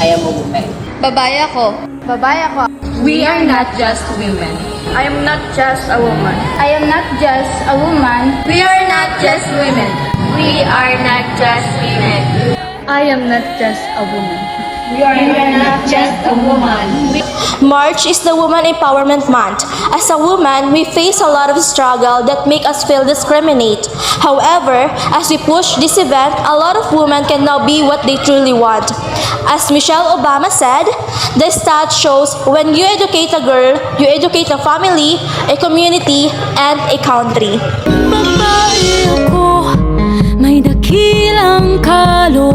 I am a woman. Babae ako. Babae ako. We are not just women. I am not just a woman. I am not just a woman. We are not just women. We are not just women. I am not just a woman. We are not just a woman. March is the Women Empowerment Month. As a woman, we face a lot of struggle that make us feel discriminate. However, as we push this event, a lot of women can now be what they truly want. As Michelle Obama said, the stat shows when you educate a girl, you educate a family, a community, and a country. Babae ako, may dakilang kalooban.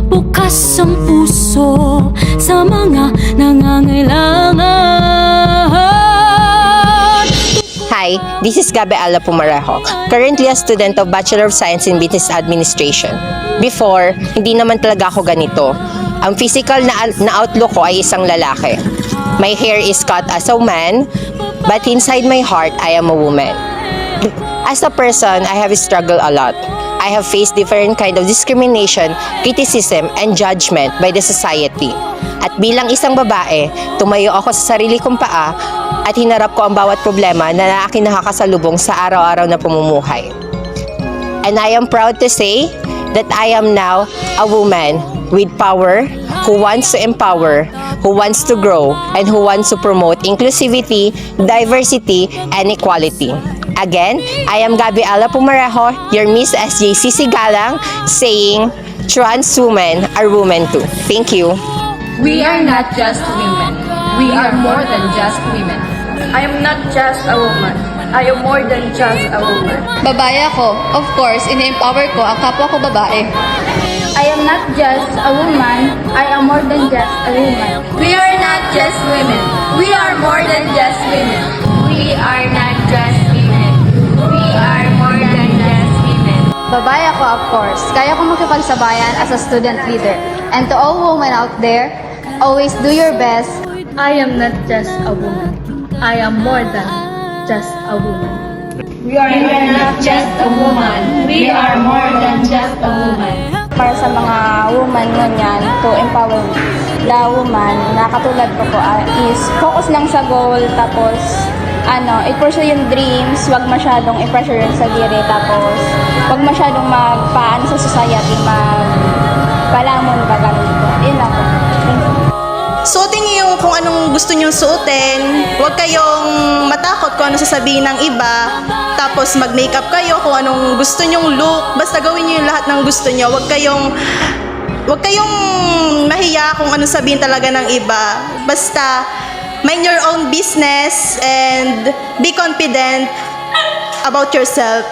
Bukas ang puso sa mga nangangailangan. Hi, this is Gabi Ala Pumarejo, currently a student of Bachelor of Science in Business Administration. Before, hindi naman talaga ako ganito. Ang physical na outlook ko ay isang lalaki. My hair is cut as a man, but inside my heart, I am a woman. As a person, I have struggled a lot. I have faced different kind of discrimination, criticism, and judgment by the society. At bilang isang babae, tumayo ako sa sarili kong paa at hinarap ko ang bawat problema na aking nakakasalubong sa araw-araw na pamumuhay. And I am proud to say that I am now a woman with power who wants to empower, who wants to grow, and who wants to promote inclusivity, diversity, and equality. Again, I am Gabi Ala Pumarejo, your Miss SJCC Galang, saying, trans women are women too. Thank you. We are not just women. We are more than just women. I am not just a woman. I am more than just a woman. Babae ako. Of course, ini-empower ko ang kapwa ko babae. I am not just a woman. I am more than just a woman. We are not just women. We are more than just women. We are not just women. We are more than just women. Babae ako, of course. Kaya ko makipagsabayan as a student leader. And to all women out there, always do your best. I am not just a woman. I am more than just a woman. We are not just a woman. We are more than just a woman. Para sa mga woman ngunyan, to empower the woman na katulad ko is focus lang sa goal, tapos i-pursue yung dreams, wag masyadong i-pressure yung sarili, tapos wag masyadong magpaan sa society, magpalamon ba ganun po. Yun lang po. Thank you. Suotin niyo yung kung anong gusto niyong suotin. Huwag kayong matakot kung ano sasabihin ng iba. Tapos mag-makeup kayo kung anong gusto niyong look. Basta gawin niyo yung lahat ng gusto niyo. Huwag kayong mahiya kung ano sabihin talaga ng iba. Basta mind your own business and be confident about yourself.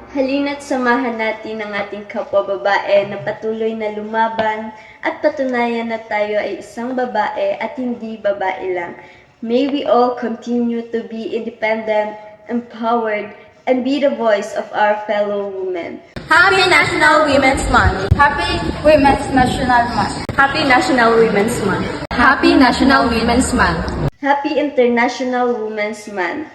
Halina't samahan natin ang ating kapwa babae na patuloy na lumaban at patunayan na tayo ay isang babae at hindi babae lang. May we all continue to be independent, empowered, and be the voice of our fellow women. Happy National Women's Month. Happy Women's National Month. Happy National Women's Month. Happy National Women's Month. Happy International Women's Month.